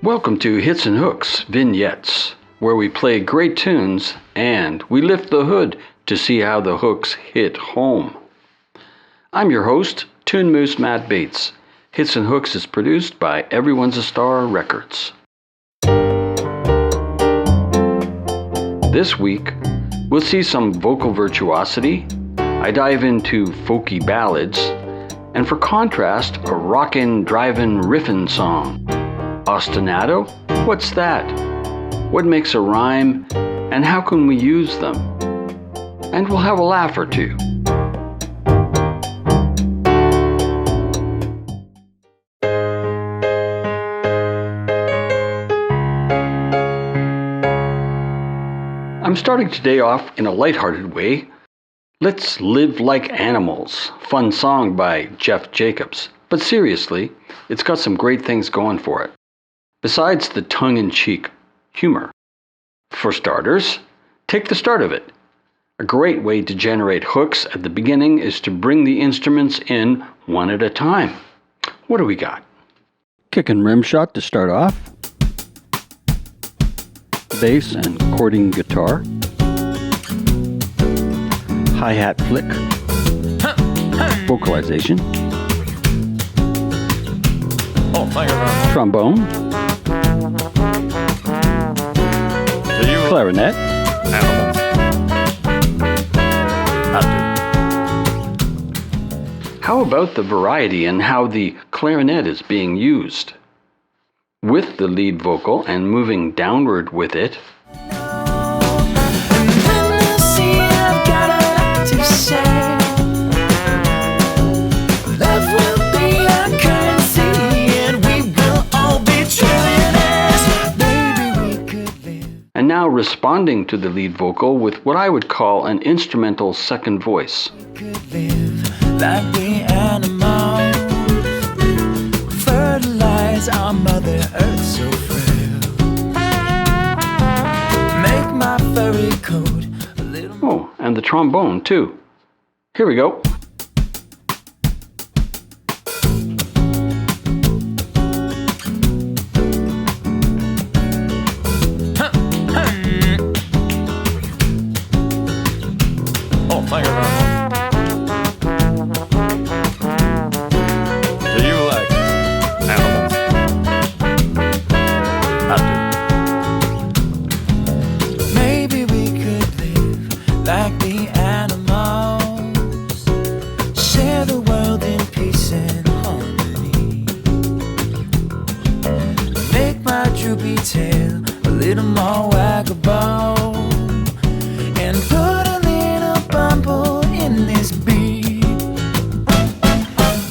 Welcome to Hits and Hooks Vignettes, where we play great tunes and we lift the hood to see how the hooks hit home. I'm your host, TuneMoose Matt Bates. Hits and Hooks is produced by Everyone's a Star Records. This week, we'll see some vocal virtuosity. I dive into Folky Ballads, and for contrast, a rockin, drivin, riffin song. Ostinato? What's that? What makes a rhyme, and how can we use them? And we'll have a laugh or two. I'm starting today off in a lighthearted way. Let's Live Like Animals, fun song by Jeff Jacobs. But seriously, it's got some great things going for it. Besides the tongue-in-cheek humor. For starters, take the start of it. A great way to generate hooks at the beginning is to bring the instruments in one at a time. What do we got? Kick and rim shot to start off. Bass and chording guitar. Hi-hat flick. Vocalization. Oh my God. Trombone. Clarinet. Animals. How about the variety and how the clarinet is being used? With the lead vocal and moving downward with it. And now responding to the lead vocal with what I would call an instrumental second voice. Like the animals, fertilize our Mother Earth so frail. Make my furry coat a little more. Oh, and the trombone too. Here we go. Oh my God. Do you like animals? I do. Maybe we could live like the animals, share the world in peace and harmony. Make my droopy tail a little more waggable, and put a little bumble in this beat.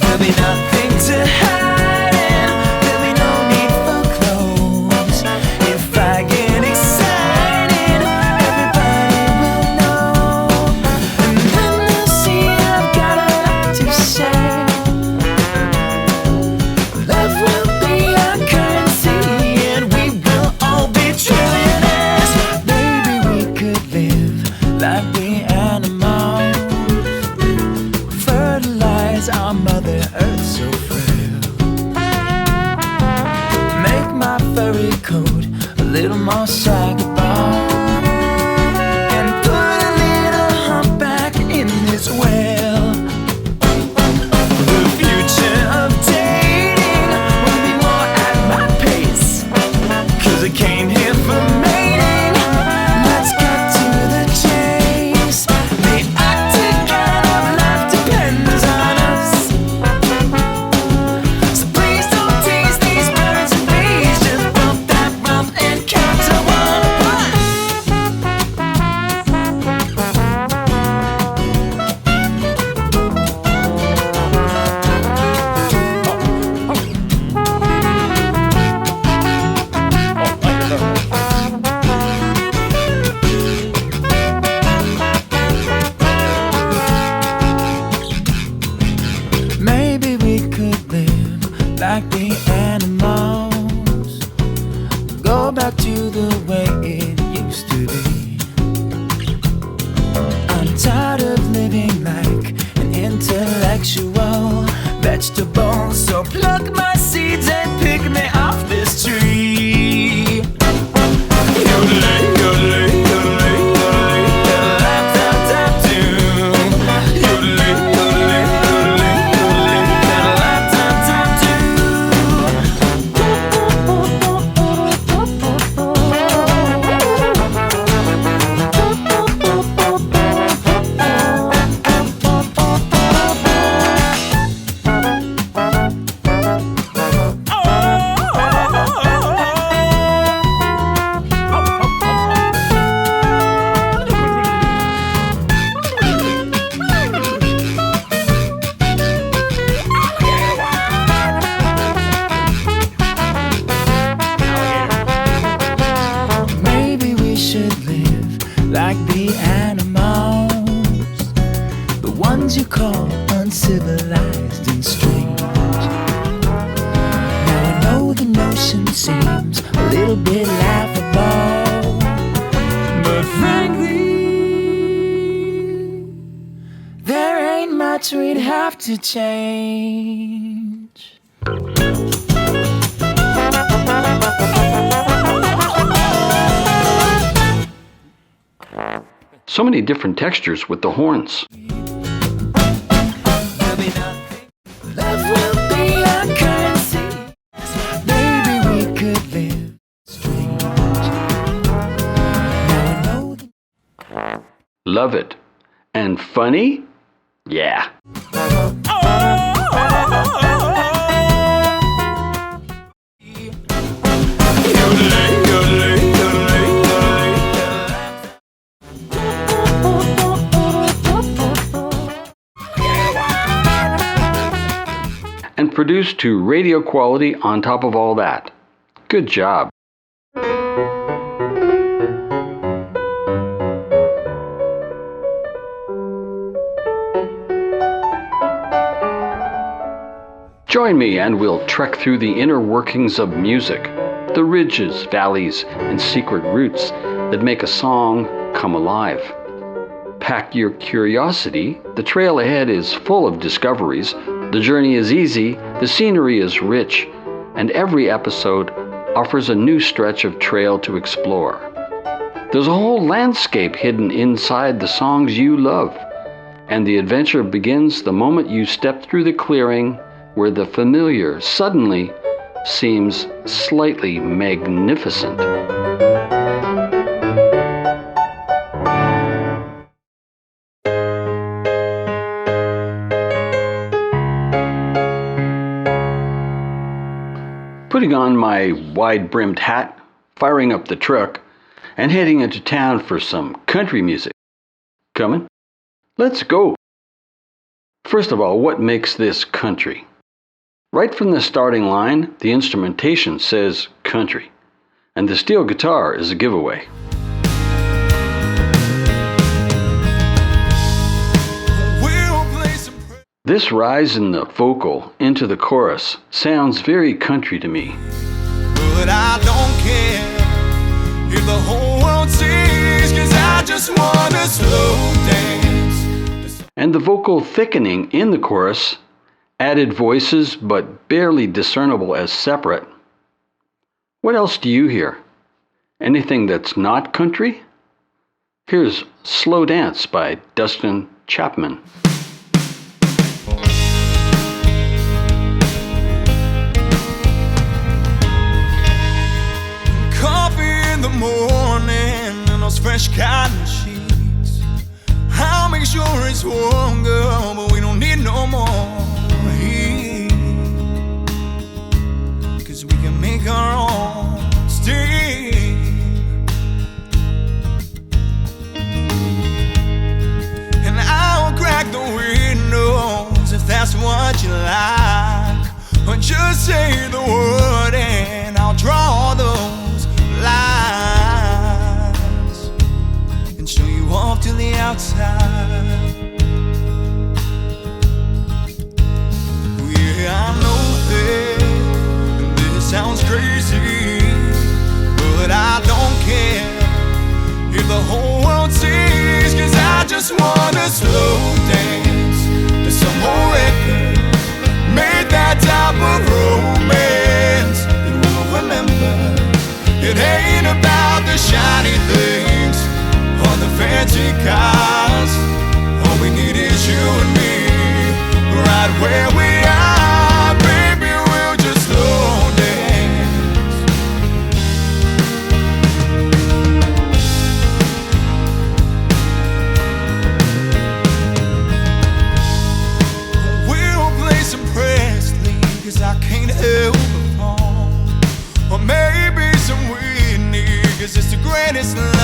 There'll be nothing to hide and there'll be no need for clothes. If I get excited, everybody will know, and then they'll see I've got a lot to say. Love will be our currency and we will all be trillionaires. Baby, we could live like the animals, fertilize our Mother Earth so frail. Make my furry coat a little more saggable, and put a little humpback in this well. The future of dating will be more at my pace, 'cause I came here for mating. Let's get to the chase. The octagon of life depends on us, so please don't tease these birds and bees. Just bump that rump and count to one. Maybe we could live like the animals, go back to the way it used to be. I'm tired of living like an intellectual vegetable, so pluck my seeds and pick me off this tree. like the animals, the ones you call uncivilized and strange. Now I know the notion seems a little bit laughable, but frankly, there ain't much we'd have to change. So many different textures with the horns. Love will be our currency. Maybe we could live strange. Now I know Love it. And funny? Yeah. And produced to radio quality on top of all that. Good job. Join me and we'll trek through the inner workings of music, the ridges, valleys, and secret roots that make a song come alive. Pack your curiosity. The trail ahead is full of discoveries. The journey is easy, the scenery is rich, and every episode offers a new stretch of trail to explore. There's a whole landscape hidden inside the songs you love, and the adventure begins the moment you step through the clearing where the familiar suddenly seems slightly magnificent. Putting on my wide-brimmed hat, firing up the truck, and heading into town for some country music. Coming? Let's go! First of all, what makes this country? Right from the starting line, the instrumentation says country, and the steel guitar is a giveaway. This rise in the vocal into the chorus sounds very country to me. but I don't care if the whole world sees, 'cause I just wanna slow dance. And the vocal thickening in the chorus, added voices but barely discernible as separate. What else do you hear? Anything that's not country? Here's Slow Dance by Dustin Chapman. Coffee in the morning and those fresh cotton sheets. I'll make sure it's warm, girl, but we don't need no more heat, 'cause we can make our own steam. And I'll crack the windows if that's what you like, or just say the word and I'll draw those lines and show you off to the outside. Yeah, I know that this sounds crazy, but I don't care if the whole world sees, 'cause I just wanna slow dance to some old record, made that type of romance that we'll remember. It ain't about the shiny things or the fancy cars. All we need is you and me, right where we are. Baby, we'll just slow dance. We'll play some Presley, 'cause I can't help but fall. Or maybe some Whitney, 'cause it's the greatest line.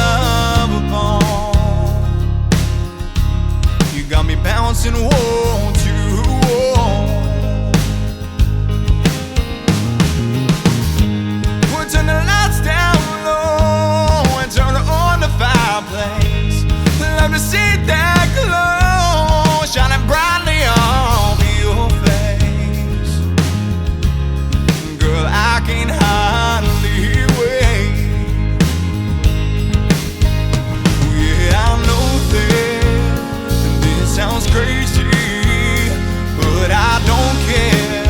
that glow shining brightly on your face. Girl, I can't hardly wait. Yeah, I know that this sounds crazy, but I don't care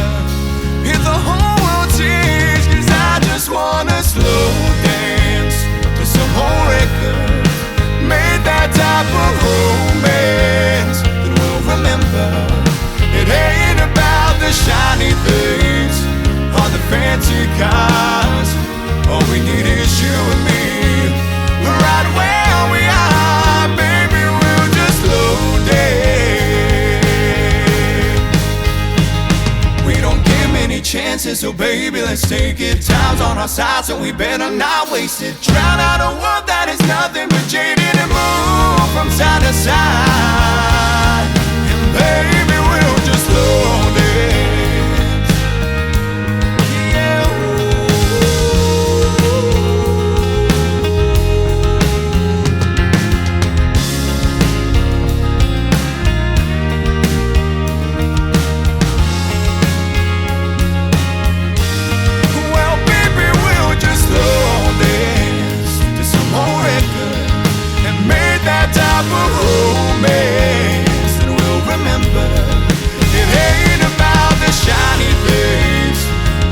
if the whole world changes, 'cause I just wanna slow dance to some old record. Made that type of romance that we'll remember. It ain't about the shiny things or the fancy cars. All we need is you and me, right where we are, baby. We'll just slow dance. We don't get many chances, so baby, let's take it. Time's on our side, so we better not waste it. Drown out a world that is nothing but jaded and move from side to side. And baby, we'll just slow dance. Yeah. Well, baby, we'll just slow dance to some old record and made that type of romance that we'll remember. It ain't about the shiny things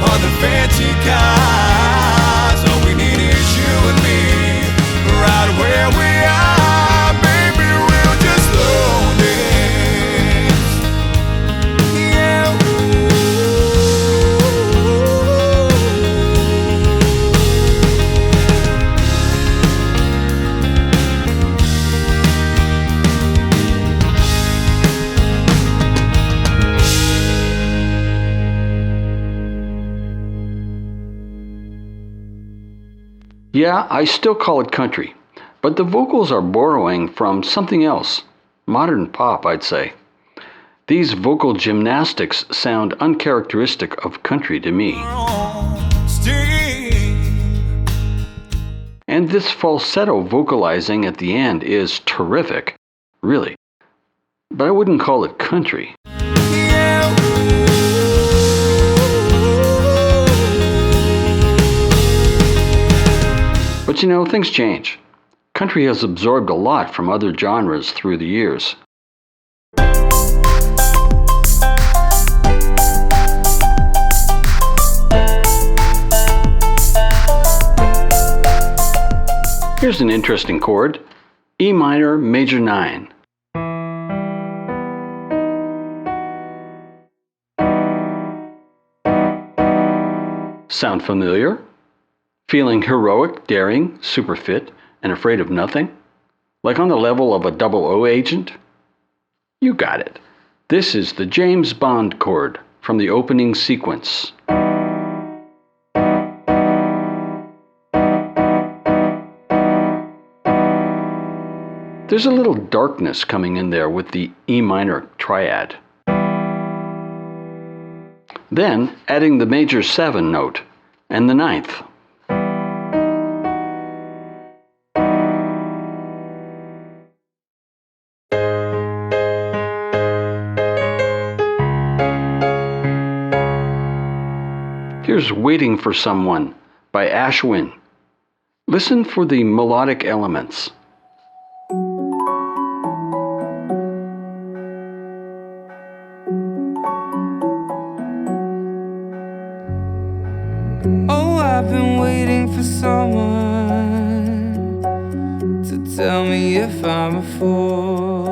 or the fancy cars. All we need is you and me, right where we are, baby. We'll just slow dance. Yeah. Yeah, I still call it country, but the vocals are borrowing from something else. Modern pop, I'd say. These vocal gymnastics sound uncharacteristic of country to me. And this falsetto vocalizing at the end is terrific, really. But I wouldn't call it country. But you know, things change. Country has absorbed a lot from other genres through the years. Here's an interesting chord, E minor major 9. Sound familiar? Feeling heroic, daring, super fit, and afraid of nothing? Like on the level of a 00 agent? You got it. This is the James Bond chord from the opening sequence. There's a little darkness coming in there with the E minor triad. Then adding the major 7 note and the 9th. Here's Waiting for Someone by ASHWYN. Listen for the melodic elements. Oh, I've been waiting for someone to tell me if I'm a fool.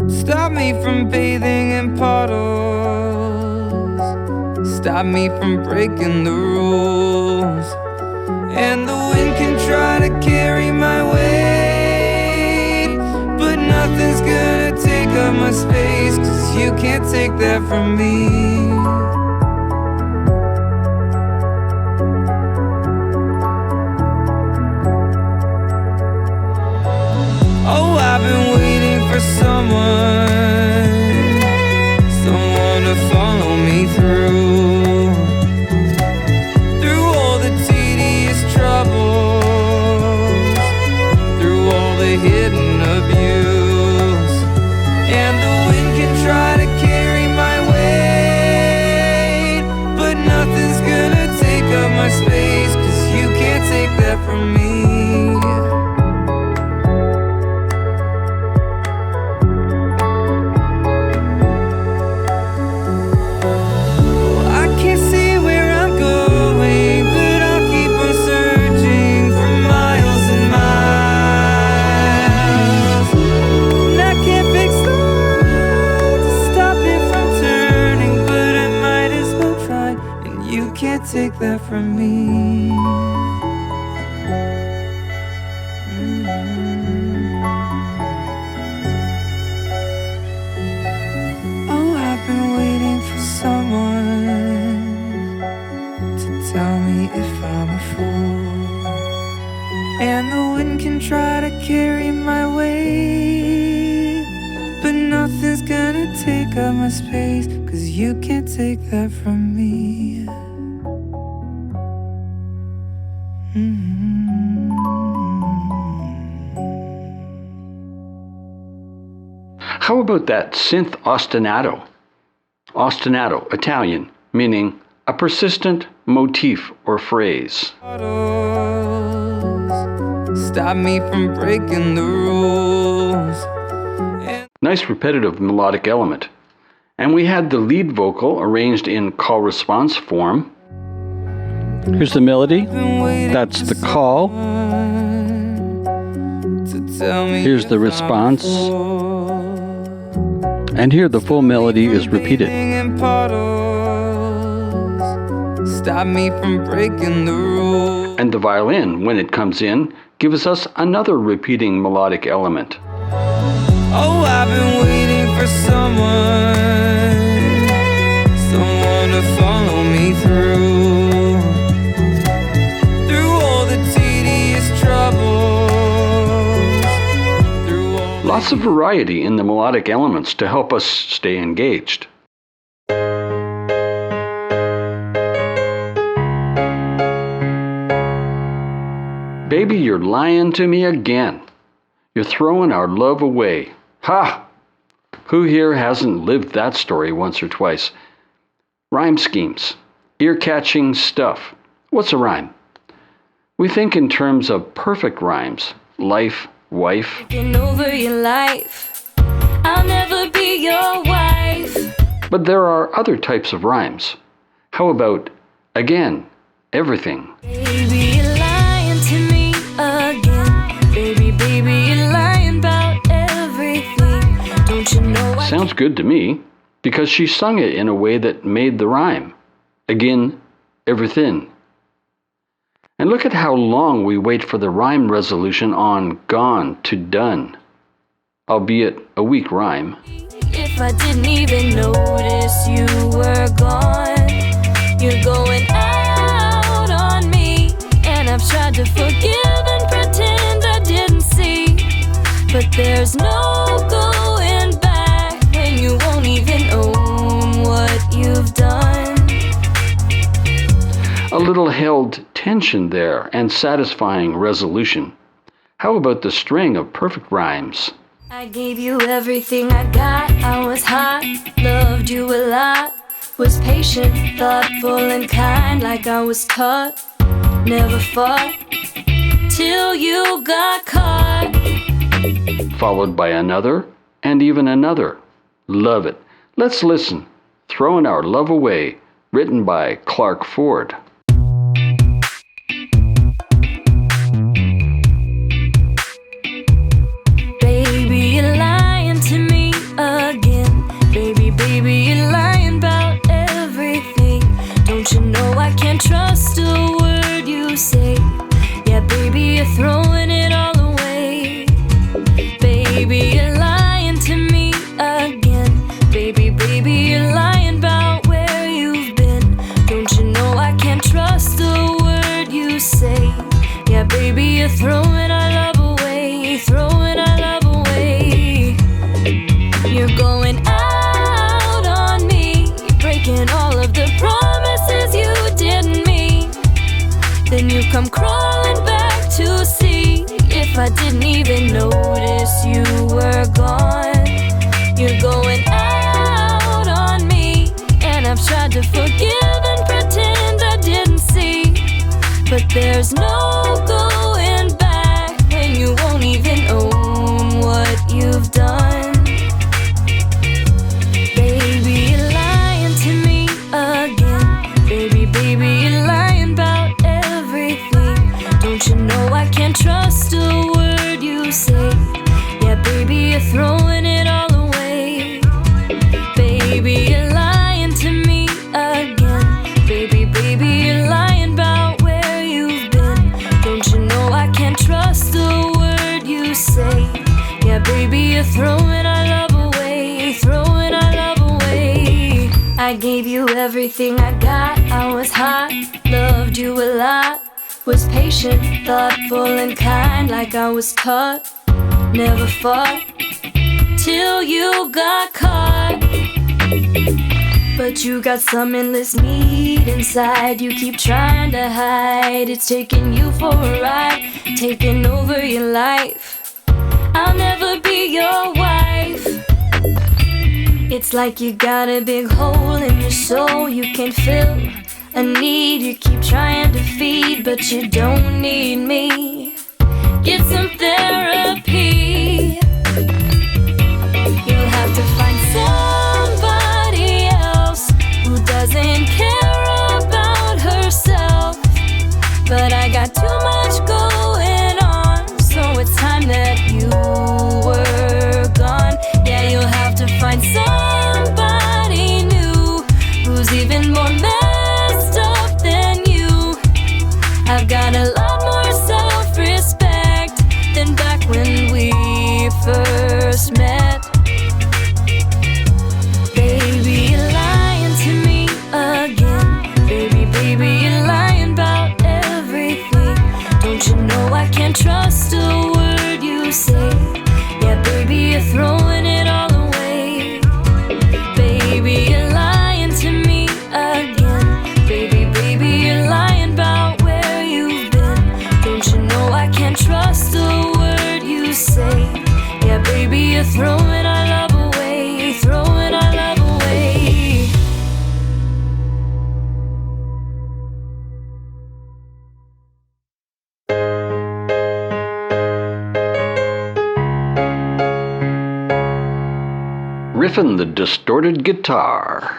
Stop me from bathing in puddles. Stop me from breaking the rules. And the wind can try to carry my weight, but nothing's gonna take up my space, 'cause you can't take that from me. Oh, I've been waiting for someone to follow me through all the tedious troubles, through all the hidden abuse. that from me. Oh, I've been waiting for someone to tell me if I'm a fool. And the wind can try to carry my weight, but nothing's gonna take up my space, 'cause you can't take that from me. How about that synth ostinato? Ostinato, Italian, meaning a persistent motif or phrase. Stop me from breaking the rules. Nice repetitive melodic element. And we had the lead vocal arranged in call response form. Here's the melody. That's the call. Here's the response. And here the full melody is repeated. Stop me from breaking the rules. And the violin, when it comes in, gives us another repeating melodic element. Oh, I've been waiting for someone to follow me through all the tedious troubles. Lots of variety in the melodic elements to help us stay engaged. Baby, you're lying to me again. You're throwing our love away. Ha! Who here hasn't lived that story once or twice? Rhyme schemes. Ear-catching stuff. What's a rhyme? We think in terms of perfect rhymes. Life, wife. Taking over your life. I'll never be your wife. But there are other types of rhymes. How about again, everything? Baby, you're lying to me again. Baby, you're lying about everything. Don't you know I Sounds good to me, because she sung it in a way that made the rhyme. Again, everything. And look at how long we wait for the rhyme resolution on gone to done, albeit a weak rhyme. If I didn't even notice you were gone, you're going out on me. And I've tried to forgive and pretend I didn't see. But there's no going back when you won't even own what you've done. A little held tension there and satisfying resolution. How about the string of perfect rhymes? I gave you everything I got. I was hot, loved you a lot. Was patient, thoughtful and kind, like I was taught. Never fought till you got caught. Followed by another and even another. Love it. Let's listen. Throwing Our Love Away, written by Clark Ford. Baby, you're lying to me again. Baby, you're lying about everything. Don't you know I can't trust a word you say? Yeah, baby, you're throwing it all away. Baby, you're lying to me again. Baby, you're lying about where you've been. Don't you know I can't trust a word you say? Yeah, baby, you're throwing our love away. Throwing our love away. You're going out on me. You're breaking all of the promises you didn't mean. Then you come crawling back to see if I didn't even notice you were gone. You're going out on me. And I've tried to forgive and pretend I didn't see. But there's no going back when you won't even own what you've done. Baby, you're lying to me again. Baby, you're lying about everything. Don't you know I can't trust a word you say? Yeah, baby, you're throwing it all away. Baby, you're lying to me again. Baby, you're lying. Yeah, baby, you're throwing our love away, throwing our love away. I gave you everything I got. I was hot, loved you a lot. Was patient, thoughtful and kind, like I was taught. Never fought till you got caught. But you got some endless need inside. You keep trying to hide. It's taking you for a ride, taking over your life. I'll never be your wife. It's like you got a big hole in your soul you can't fill. A need you keep trying to feed, but you don't need me. Get some therapy. You'll have to find somebody else who doesn't care about herself. But I got too much going on, so it's time that you were gone. Yeah, you'll have to find somebody new who's even more messed up than you. I've got a lot more self-respect than back when we first met. Baby, you're lying to me again. Baby, baby, you're lying about everything. Don't you know I can't trust a word you say? Yeah, baby, you're throwing it all away. Baby, you're lying to me again. Baby, baby, you're lying about where you've been. Don't you know I can't trust a word you say? Yeah, baby, you're throwing our love away, throwing our love away. Riffin, the distorted guitar.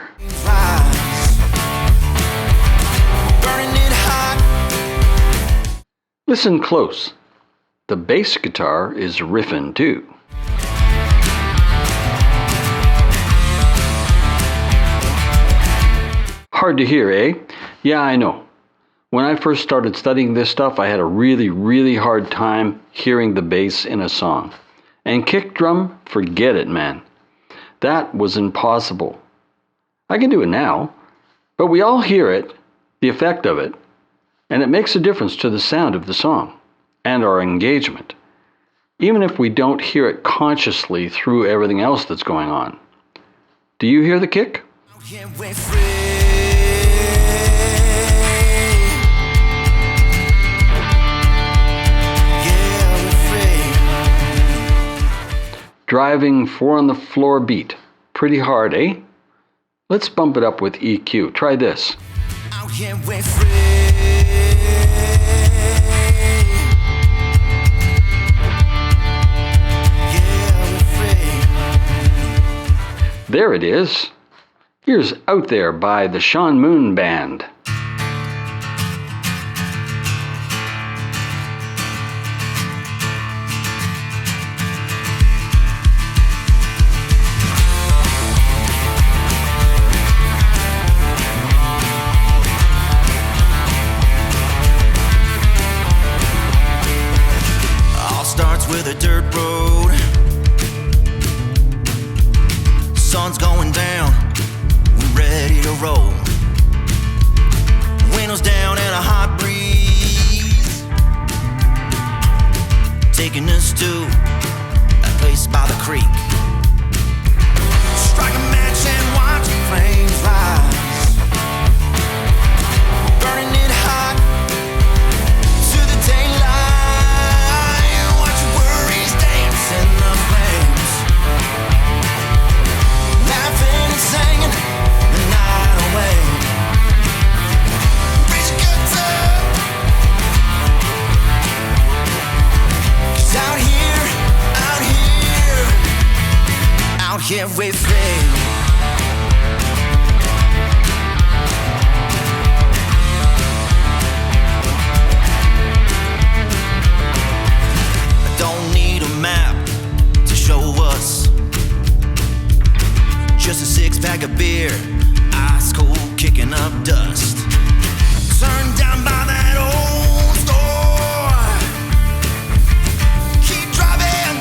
Listen close. The bass guitar is riffin' too. Hard to hear, eh? Yeah, I know. When I first started studying this stuff, I had a really hard time hearing the bass in a song. And kick drum, forget it, man. That was impossible. I can do it now, but we all hear it, the effect of it, and it makes a difference to the sound of the song and our engagement, even if we don't hear it consciously through everything else that's going on. Do you hear the kick? Driving 4 on the floor beat. Pretty hard, eh? Let's bump it up with EQ. Try this. There it is. Here's Out There by the Sean Moon Band. With a dirt road, sun's going down, we're ready to roll. Windows down and a hot breeze, taking us to a place by the creek. Strike a match and watch the flames rise, burning it hot to the daylight. In the flames, laughing and singing the night away. Reach a good time, 'cause out here we fade. I don't need a map to show us, just a 6-pack of beer, ice cold, kicking up dust. Turned down by that old store. Keep driving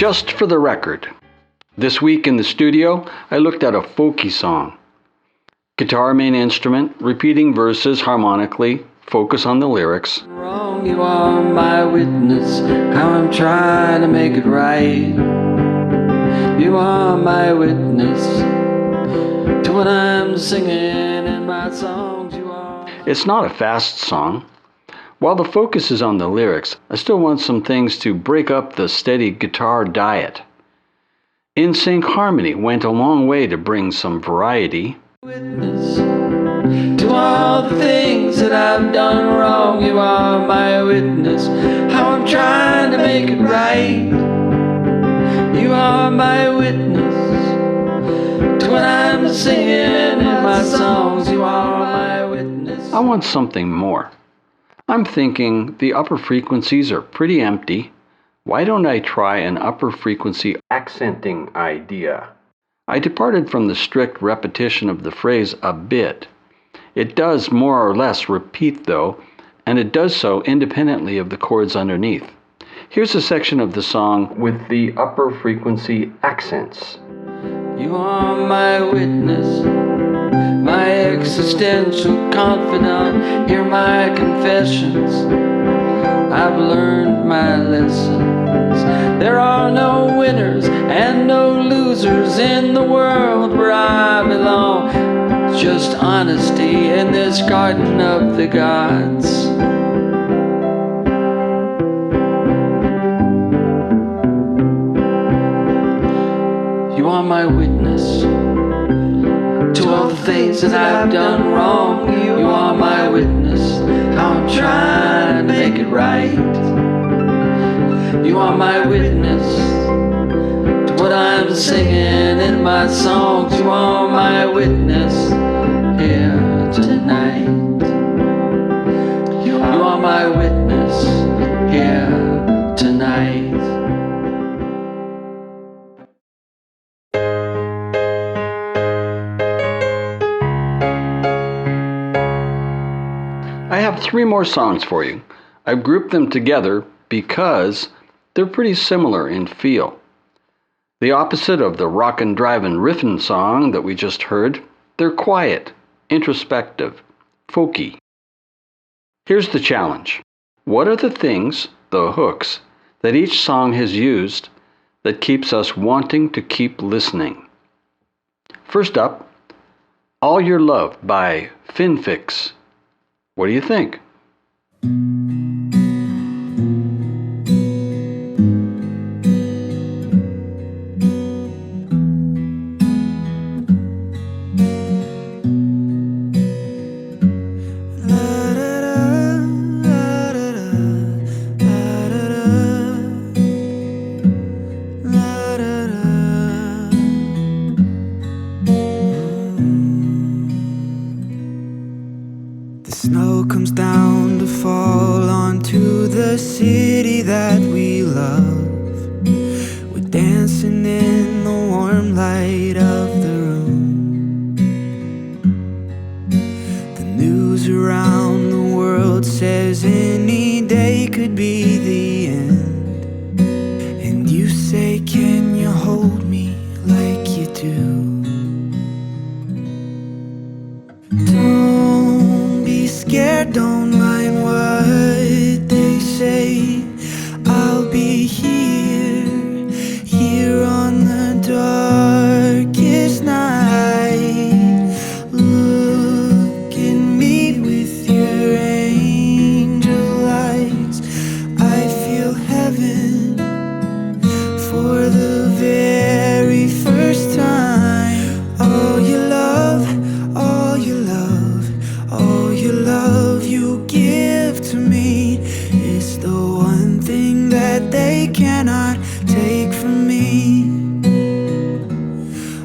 Just for the record, this week in the studio, I looked at a folky song. Guitar main instrument, repeating verses harmonically, focus on the lyrics. Wrong, you are my witness, how I'm trying to make it right. You are my witness to what I'm singing in my songs. You are. It's not a fast song. While the focus is on the lyrics, I still want some things to break up the steady guitar diet. In-sync harmony went a long way to bring some variety. Witness to all the things that I've done wrong. You are my witness, how I'm trying to make it right. You are my witness to what I'm singing in my songs. You are my witness. I want something more. I'm thinking the upper frequencies are pretty empty. Why don't I try an upper frequency accenting idea? I departed from the strict repetition of the phrase a bit. It does more or less repeat though, and it does so independently of the chords underneath. Here's a section of the song with the upper frequency accents. You are my witness, my existential confidant. Hear my confessions, I've learned my lessons. There are no winners and no losers in the world where I belong. It's just honesty in this garden of the gods. You are my witness to all the things that I've done wrong. You are my witness, how I'm trying to make it right. You are my witness to what I'm singing in my songs. You are my witness here tonight. You are my witness here tonight. I have 3 more songs for you. I've grouped them together because they're pretty similar in feel. The opposite of the rockin, drivin, Riffin song that we just heard, they're quiet, introspective, folky. Here's the challenge. What are the things, the hooks, that each song has used that keeps us wanting to keep listening? First up, All Your Love by Finfix. What do you think? Snow comes down to fall onto the city that we love. We're dancing in the warm light of the room. The news around the world says any day could be the end. And you say, can you hold me like you do? Scared, don't mind what they say. I'll be here, here on the darkest night. Look at me with your angel eyes. I feel heaven for the very first time. Oh, your love, oh, your love, oh, your love you give to me is the one thing that they cannot take from me.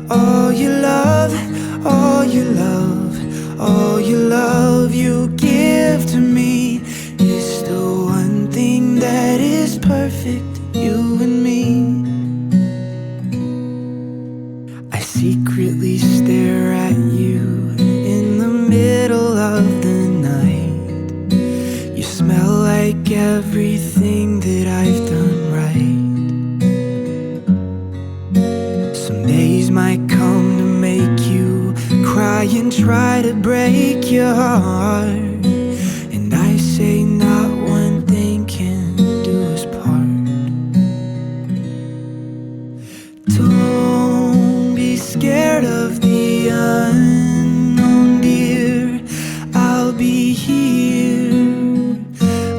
Oh, your love, oh, your love, oh, your love you give to me is the one thing that is perfect, you and me. I secretly stare at you in the middle of the night. You smell like everything that I've done right. try to break your heart, and I say not one thing can do us part. Don't be scared of the unknown, dear. I'll be here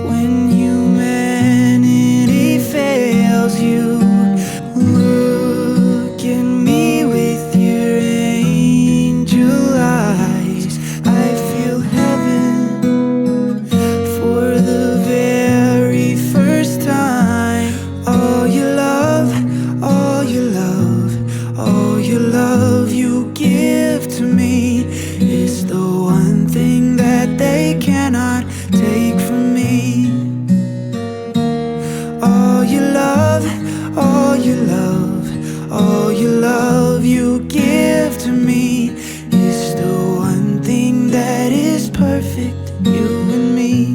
when humanity fails you. Look at me with your angel eyes. I feel heaven for the very first time. All your love, all your love, all your love you give to me is the one thing that they cannot take from me. All your love, all your love, all your love you give to me is the one thing that is perfect, you and me.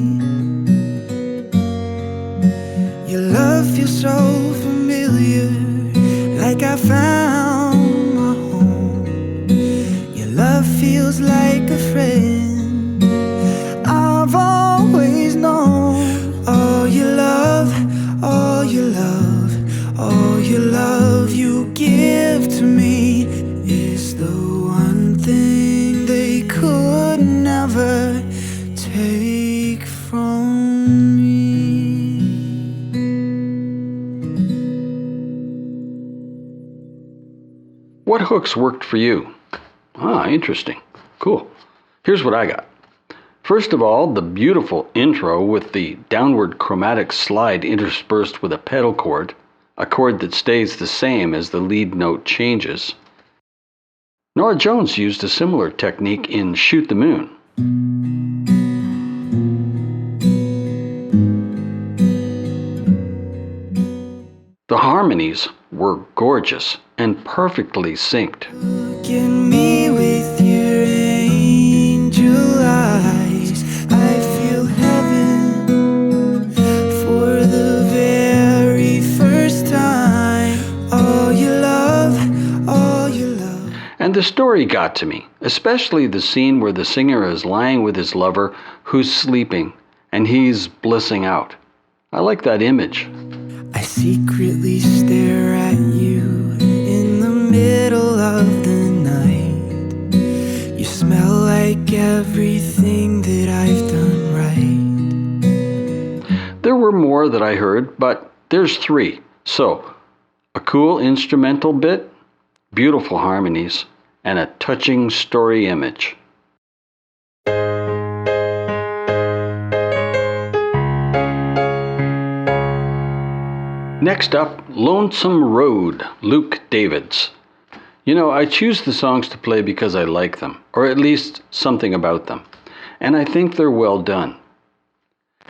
Your love feels so familiar, like I found my home. Your love feels like a friend I've always known. All your love, all your love, all your love you give to me is the one thing they could never take from me. What hooks worked for you? Ah, interesting. Cool. Here's what I got. First of all, the beautiful intro with the downward chromatic slide interspersed with a pedal chord, a chord that stays the same as the lead note changes. Norah Jones used a similar technique in Shoot the Moon. The harmonies were gorgeous and perfectly synced. Look at me with your angel eyes. I feel heaven for the very first time. All your love, all your love. And the story got to me, especially the scene where the singer is lying with his lover who's sleeping and he's blissing out. I like that image. I secretly stare at you in the middle of the night. You smell like everything that I've done right. There were more that I heard, but there's 3. So, a cool instrumental bit, beautiful harmonies, and a touching story image. Next up, Lonesome Road, Luke Davids. You know, I choose the songs to play because I like them, or at least something about them, and I think they're well done.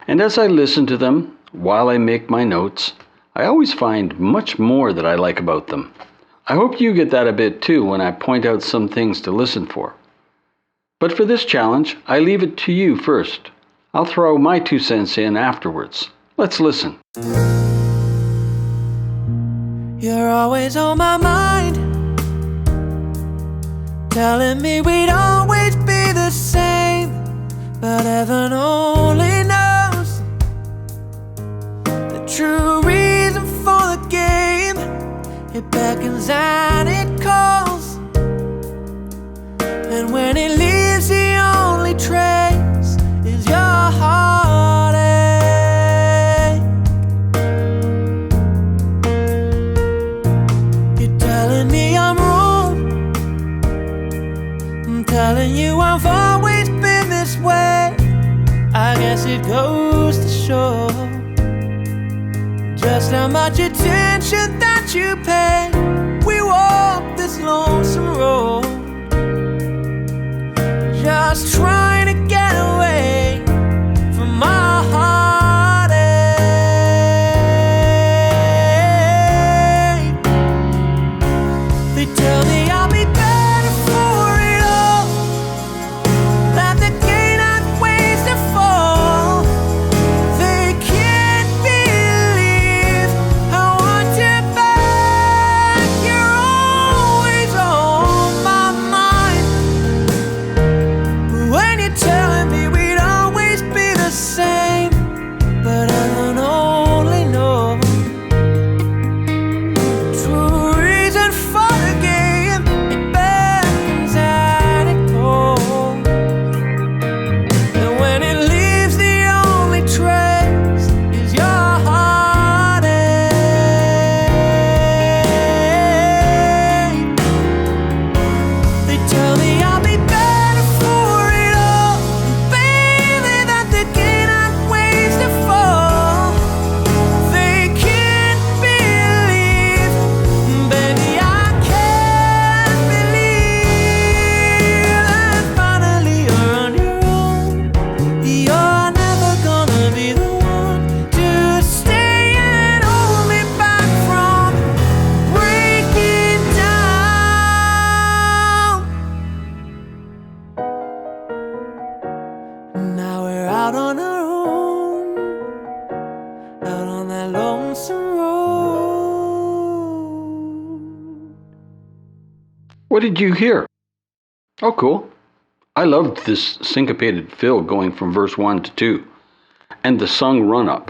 And as I listen to them, while I make my notes, I always find much more that I like about them. I hope you get that a bit too when I point out some things to listen for. But for this challenge, I leave it to you first. I'll throw my 2 cents in afterwards. Let's listen. You're always on my mind, telling me we'd always be the same. But heaven only knows the true reason for the game. It beckons and it calls, and when it leaves, the only trace is your heartache. You're telling me I'm wrong, I'm telling you I've always been this way. I guess it goes to show just how much attention that you pay. We walk this lonesome road, just trying to get away from my heartache. They tell me I'll be better for it all, that the gain outweighs the fall. They can't believe how I want you back. You're always on my mind. out on that lonesome road. What did you hear? Oh, cool. I loved this syncopated fill going from verse 1 to 2, and the sung run-up.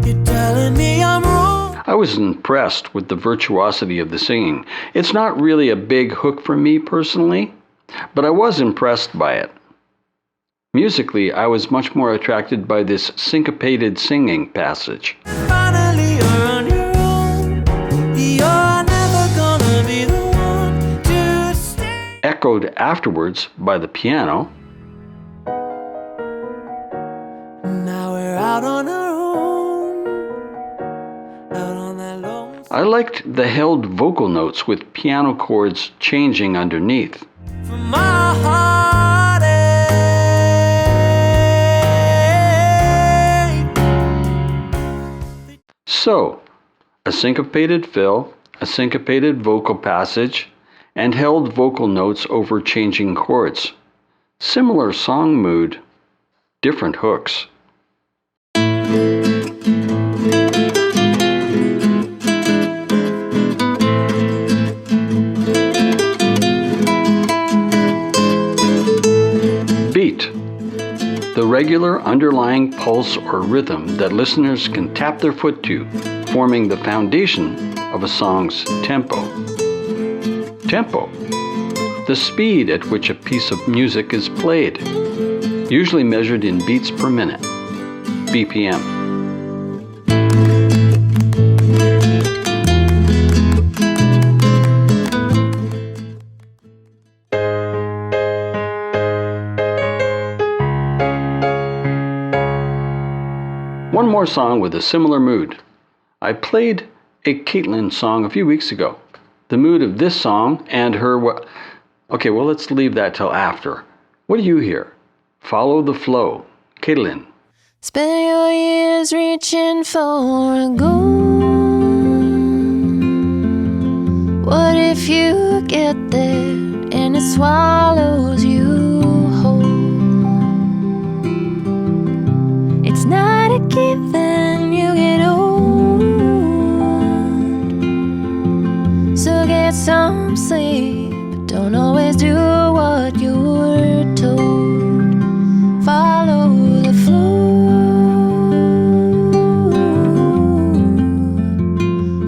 You're telling me I'm wrong. I was impressed with the virtuosity of the singing. It's not really a big hook for me personally, but I was impressed by it. Musically, I was much more attracted by this syncopated singing passage. Finally, you're on your own. You're never gonna be the one to stay. Echoed afterwards by the piano. Now we're out on our own. Out on that lonesome. I liked the held vocal notes with piano chords changing underneath. For my heartache. So, a syncopated fill, a syncopated vocal passage, and held vocal notes over changing chords. Similar song mood, different hooks. Beat. The regular underlying pulse or rhythm that listeners can tap their foot to, forming the foundation of a song's tempo. Tempo. The speed at which a piece of music is played, usually measured in beats per minute, BPM. One more song with a similar mood. I played a Caitlin song a few weeks ago. The mood of this song and her... Okay, well, let's leave that till after. What do you hear? Follow the Flow. Caitlin. Spend your years reaching for a goal. What if you get there and it swallows you whole? It's not a given, you get old. So get some sleep, but don't always do what you're told. Follow the flow.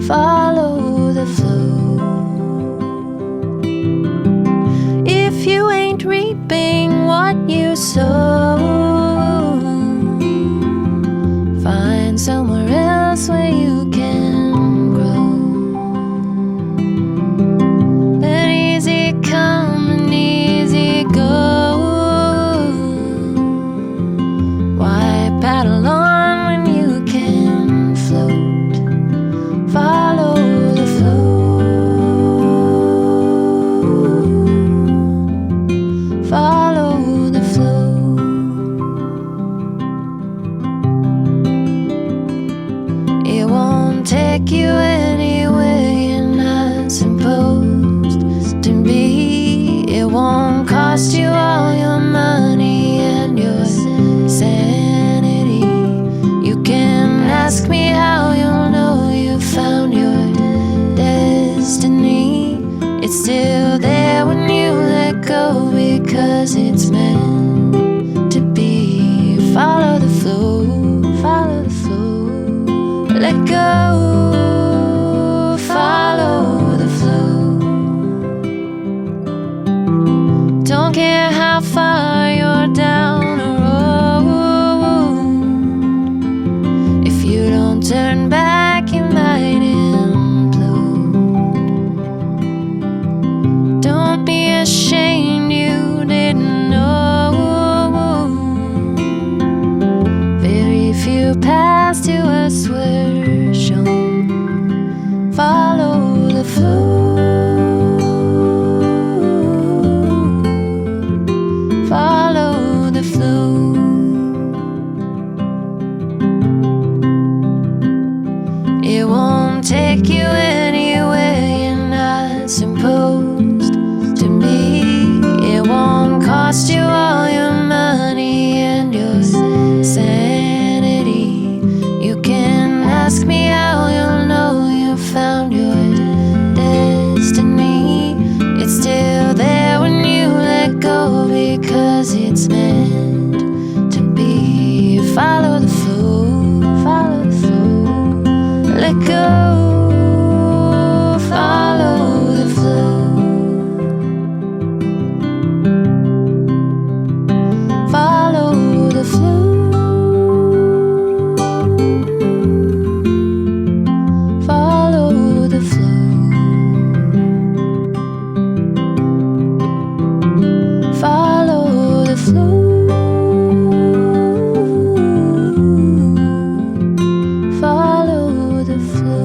Follow the flow. If you ain't reaping what you sow, find somewhere else where you can grow. Let easy come and easy go. Why paddle on when you can float? Follow the flow. Follow the flow. It won't take you anywhere you're not supposed to be. It won't cost you all your money and your sanity. You can ask me how you'll know you found your destiny. It's still there when you let go because it's meant to be. Follow the flow. Follow the flow. Let go, follow the flow. Don't care how far you're down a road. If you don't turn back, you might implode. Don't be ashamed you didn't know. Very few paths to us were shown. Follow the flow. Follow the flow. It won't take you anywhere you're not supposed to be. It won't cost you all your money and your sanity. let go, follow the flow. Follow the flow. Follow the flow. Follow the flow. Follow the flow.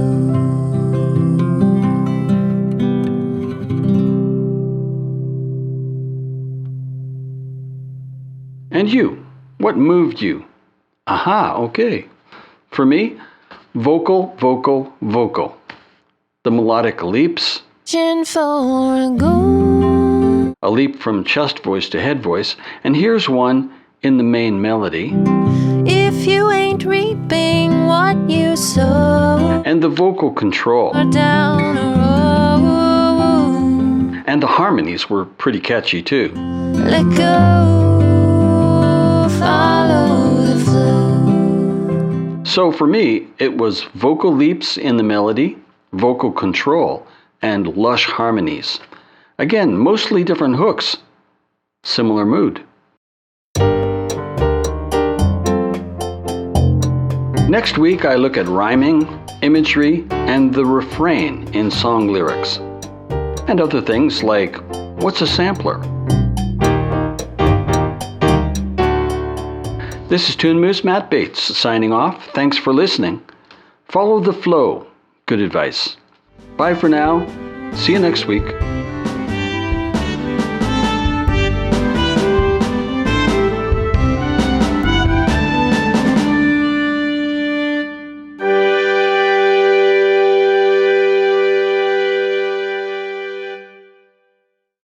And you, what moved you? Aha, okay. For me, vocal, vocal, vocal. The melodic leaps, For a go. a leap from chest voice to head voice, and here's one in the main melody, If you ain't reaping what you sow, and the vocal control. or down a road, And the harmonies were pretty catchy too. let go, follow the flow. So for me, it was vocal leaps in the melody, vocal control, and lush harmonies. Again, mostly different hooks. Similar mood. Next week, I look at rhyming, imagery, and the refrain in song lyrics. And other things like, what's a sampler? This is TuneMoose Matt Bates signing off. Thanks for listening. Follow the flow. Good advice. Bye for now. See you next week.